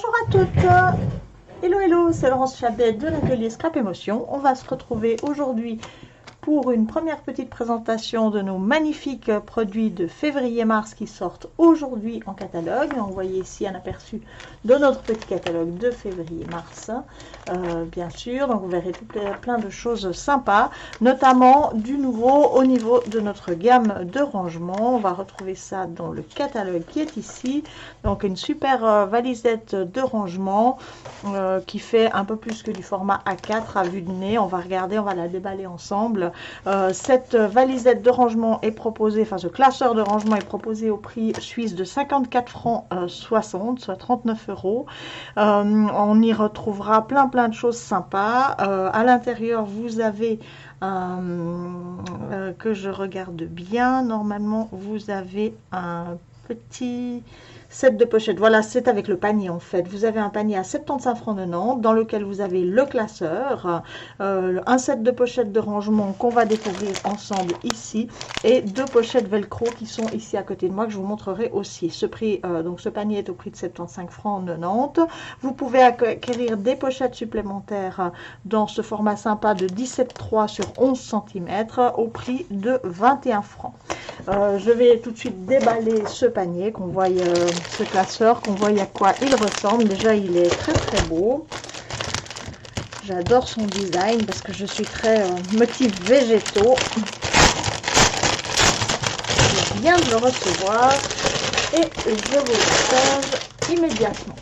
Bonjour à toutes. Hello, c'est Laurence Chabet de l'atelier Scrap Émotion. On va se retrouver aujourd'hui pour une première petite présentation de nos magnifiques produits de février-mars qui sortent aujourd'hui en catalogue. On voyait ici un aperçu de notre petit catalogue de février-mars, bien sûr. Donc vous verrez plein de choses sympas, notamment du nouveau au niveau de notre gamme de rangement. On va retrouver ça dans le catalogue qui est ici. Donc une super valisette de rangement qui fait un peu plus que du format A4 à vue de nez. On va regarder, on va la déballer ensemble. Cette valisette de rangement est proposée, enfin ce classeur de rangement est proposé au prix suisse de 54 francs 60, soit 39 euros. On y retrouvera plein de choses sympas. À l'intérieur, vous avez que je regarde bien, normalement vous avez un petit set de pochettes. Voilà, c'est avec le panier en fait. Vous avez un panier à 75 francs 90 dans lequel vous avez le classeur, un set de pochettes de rangement qu'on va découvrir ensemble ici et deux pochettes velcro qui sont ici à côté de moi que je vous montrerai aussi. Ce prix, donc ce panier est au prix de 75 francs 90. Vous pouvez acquérir des pochettes supplémentaires dans ce format sympa de 17,3 sur 11 cm au prix de 21 francs. Je vais tout de suite déballer ce panier, qu'on voit ce classeur, qu'on voit à quoi il ressemble. Déjà, il est très beau. J'adore son design parce que je suis très motif végétaux. Je viens de le recevoir et je vous le partage immédiatement.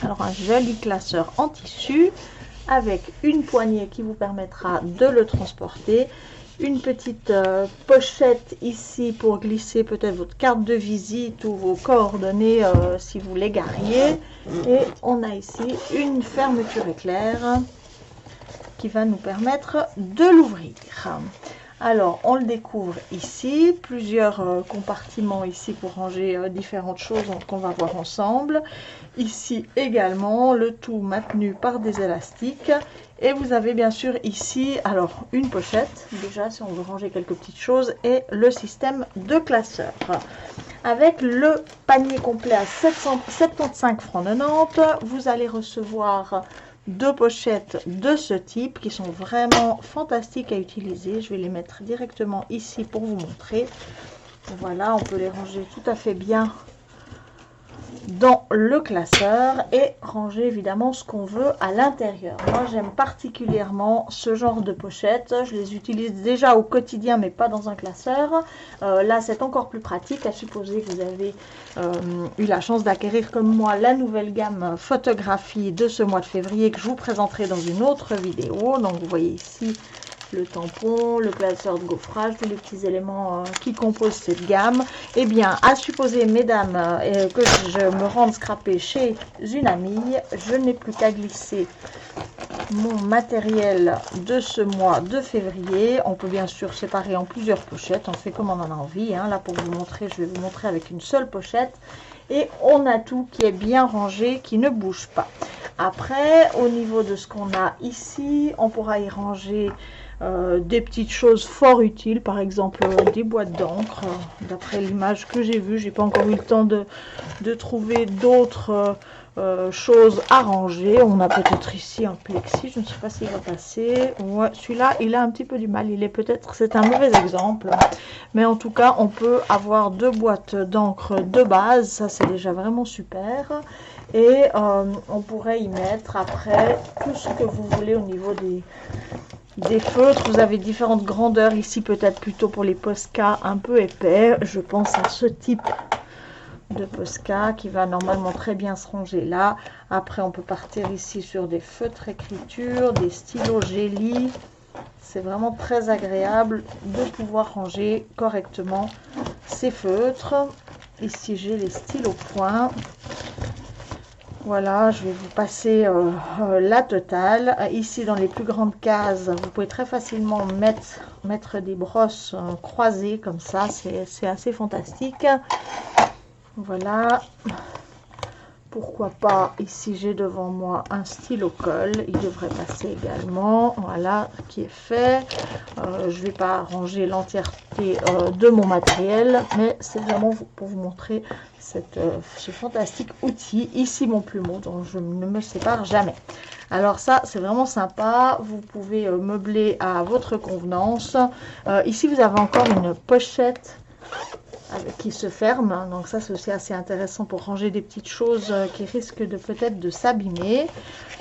Alors, un joli classeur en tissu avec une poignée qui vous permettra de le transporter. Une petite pochette ici pour glisser peut-être votre carte de visite ou vos coordonnées si vous les gariez. Et on a ici une fermeture éclair qui va nous permettre de l'ouvrir. Alors, on le découvre ici, plusieurs compartiments ici pour ranger différentes choses qu'on va voir ensemble. Ici également, le tout maintenu par des élastiques. Et vous avez bien sûr ici, alors une pochette, déjà si on veut ranger quelques petites choses, et le système de classeur. Avec le panier complet à 75 francs 90, vous allez recevoir deux pochettes de ce type qui sont vraiment fantastiques à utiliser. Je vais les mettre directement ici pour vous montrer. Voilà, on peut les ranger tout à fait bien dans le classeur et ranger évidemment ce qu'on veut à l'intérieur. Moi j'aime particulièrement ce genre de pochettes, je les utilise déjà au quotidien mais pas dans un classeur. Là c'est encore plus pratique, à supposer que vous avez eu la chance d'acquérir comme moi la nouvelle gamme photographie de ce mois de février que je vous présenterai dans une autre vidéo. Donc vous voyez ici le tampon, le classeur de gaufrage, tous les petits éléments qui composent cette gamme. Eh bien, à supposer, mesdames, que je me rende scraper chez une amie, je n'ai plus qu'à glisser mon matériel de ce mois de février. On peut bien sûr séparer en plusieurs pochettes, on fait comme on en a envie. Hein. Là, pour vous montrer, je vais vous montrer avec une seule pochette. Et on a tout qui est bien rangé, qui ne bouge pas. Après, au niveau de ce qu'on a ici, on pourra y ranger des petites choses fort utiles, par exemple des boîtes d'encre. D'après l'image que j'ai vue, j'ai pas encore eu le temps de trouver d'autres choses à ranger. On a peut-être ici un plexi, je ne sais pas s'il va passer. Ouais, celui-là il a un petit peu du mal, il est peut-être, c'est un mauvais exemple, mais en tout cas on peut avoir deux boîtes d'encre de base, ça c'est déjà vraiment super. Et on pourrait y mettre après tout ce que vous voulez au niveau des feutres. Vous avez différentes grandeurs ici, peut-être plutôt pour les Posca un peu épais. Je pense à ce type de Posca qui va normalement très bien se ranger là. Après on peut partir ici sur des feutres écriture, des stylos Gelly. C'est vraiment très agréable de pouvoir ranger correctement ces feutres. Ici j'ai les stylos points. Voilà, je vais vous passer la totale. Ici, dans les plus grandes cases, vous pouvez très facilement mettre des brosses croisées comme ça. C'est assez fantastique. Voilà. pourquoi pas, ici j'ai devant moi un stylo colle, il devrait passer également, voilà, qui est fait. Je ne vais pas ranger l'entièreté de mon matériel, mais c'est vraiment pour vous montrer ce fantastique outil. Ici mon plumeau dont je ne me sépare jamais. Alors ça, c'est vraiment sympa, vous pouvez meubler à votre convenance. Ici, vous avez encore une pochette qui se ferme, donc ça c'est aussi assez intéressant pour ranger des petites choses qui risquent de peut-être de s'abîmer.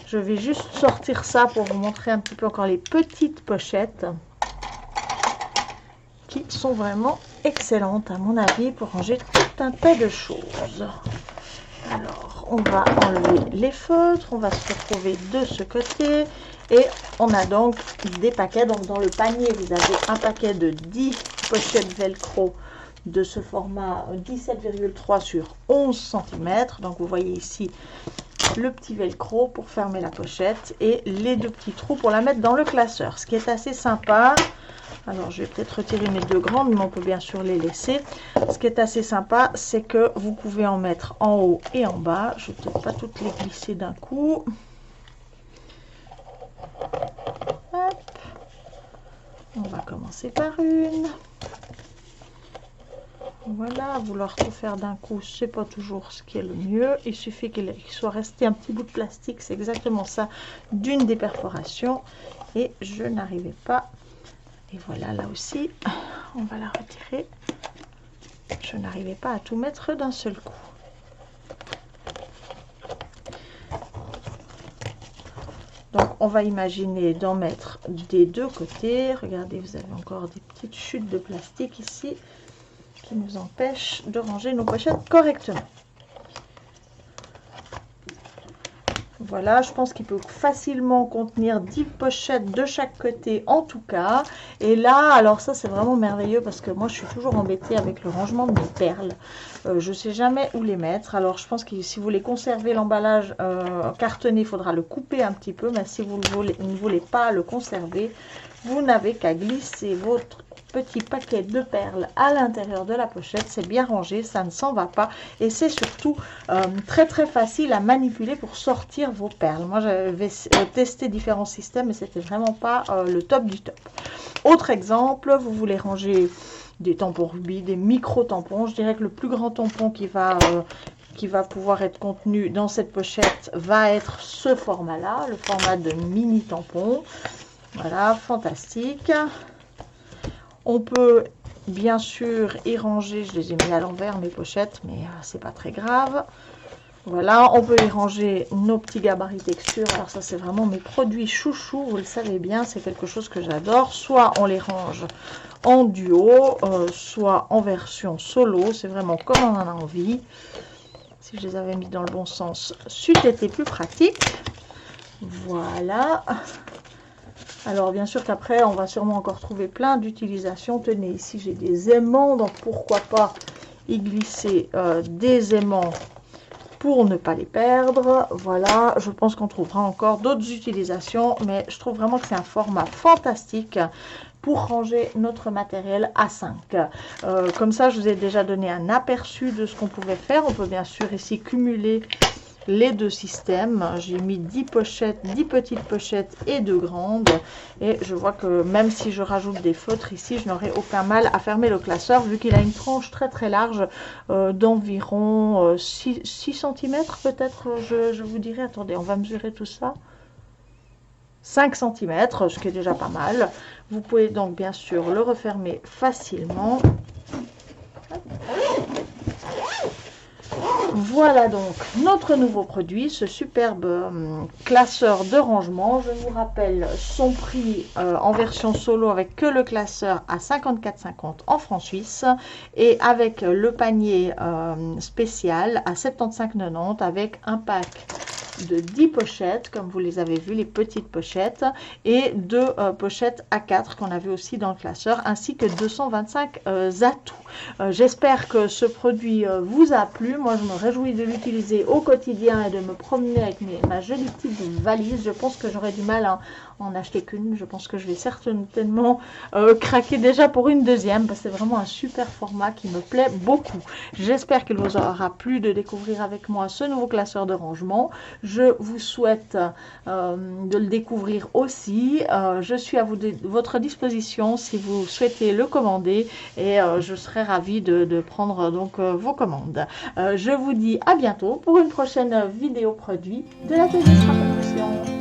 Je vais juste sortir ça pour vous montrer un petit peu encore les petites pochettes qui sont vraiment excellentes à mon avis pour ranger tout un tas de choses. Alors on va enlever les feutres, on va se retrouver de ce côté et on a donc des paquets. Donc dans le panier vous avez un paquet de 10 pochettes velcro de ce format 17,3 sur 11 cm. Donc vous voyez ici le petit velcro pour fermer la pochette et les deux petits trous pour la mettre dans le classeur. Ce qui est assez sympa, alors je vais peut-être retirer mes deux grandes, mais on peut bien sûr les laisser. Ce qui est assez sympa, c'est que vous pouvez en mettre en haut et en bas. Je ne vais peut-être pas toutes les glisser d'un coup. Hop. On va commencer par une. Voilà, vouloir tout faire d'un coup, c'est pas toujours ce qui est le mieux. Il suffit qu'il soit resté un petit bout de plastique, c'est exactement ça, d'une des perforations. Et je n'arrivais pas. Et voilà, là aussi, on va la retirer. Je n'arrivais pas à tout mettre d'un seul coup. Donc, on va imaginer d'en mettre des deux côtés. Regardez, vous avez encore des petites chutes de plastique ici qui nous empêche de ranger nos pochettes correctement. Voilà, je pense qu'il peut facilement contenir 10 pochettes de chaque côté en tout cas. Et là, alors ça c'est vraiment merveilleux parce que moi je suis toujours embêtée avec le rangement de mes perles. Je ne sais jamais où les mettre. Alors je pense que si vous voulez conserver l'emballage cartonné, il faudra le couper un petit peu. Mais si vous ne voulez pas le conserver, vous n'avez qu'à glisser votre petit paquet de perles à l'intérieur de la pochette. C'est bien rangé, ça ne s'en va pas et c'est surtout très très facile à manipuler pour sortir vos perles. Moi j'avais testé différents systèmes et c'était vraiment pas le top du top. Autre exemple, vous voulez ranger des tampons rubis, des micro tampons. Je dirais que le plus grand tampon qui va pouvoir être contenu dans cette pochette va être ce format là, le format de mini tampon. Voilà, fantastique. On peut bien sûr y ranger, je les ai mis à l'envers mes pochettes, mais c'est pas très grave. Voilà, on peut y ranger nos petits gabarits texture. Alors ça c'est vraiment mes produits chouchous, vous le savez bien, c'est quelque chose que j'adore. Soit on les range en duo, soit en version solo, c'est vraiment comme on en a envie. Si je les avais mis dans le bon sens, c'eût été plus pratique. Voilà. Alors bien sûr qu'après on va sûrement encore trouver plein d'utilisations. Tenez, ici j'ai des aimants, donc pourquoi pas y glisser des aimants pour ne pas les perdre. Voilà, je pense qu'on trouvera encore d'autres utilisations, mais je trouve vraiment que c'est un format fantastique pour ranger notre matériel A5. Comme ça, je vous ai déjà donné un aperçu de ce qu'on pouvait faire. On peut bien sûr ici cumuler les deux systèmes. J'ai mis 10 pochettes, 10 petites pochettes et 2 grandes. Et je vois que même si je rajoute des feutres ici, je n'aurai aucun mal à fermer le classeur vu qu'il a une tranche très très large d'environ 6 cm peut-être. Je vous dirais, attendez, on va mesurer tout ça. 5 cm, ce qui est déjà pas mal. Vous pouvez donc bien sûr le refermer facilement. Voilà donc notre nouveau produit, ce superbe classeur de rangement. Je vous rappelle son prix en version solo avec que le classeur à 54,50 en francs suisses et avec le panier spécial à 75,90 avec un pack de 10 pochettes, comme vous les avez vues, les petites pochettes, et 2 pochettes A4 qu'on avait aussi dans le classeur, ainsi que 225 atouts. J'espère que ce produit vous a plu. Moi, je me réjouis de l'utiliser au quotidien et de me promener avec ma jolie petite valise. Je pense que j'aurais du mal en acheter qu'une. Je pense que je vais certainement craquer déjà pour une deuxième, parce que c'est vraiment un super format qui me plaît beaucoup. J'espère qu'il vous aura plu de découvrir avec moi ce nouveau classeur de rangement. Je vous souhaite de le découvrir aussi. Je suis à votre disposition si vous souhaitez le commander, et je serai ravie de prendre donc vos commandes. Je vous dis à bientôt pour une prochaine vidéo produit de l'atelier Sera Production.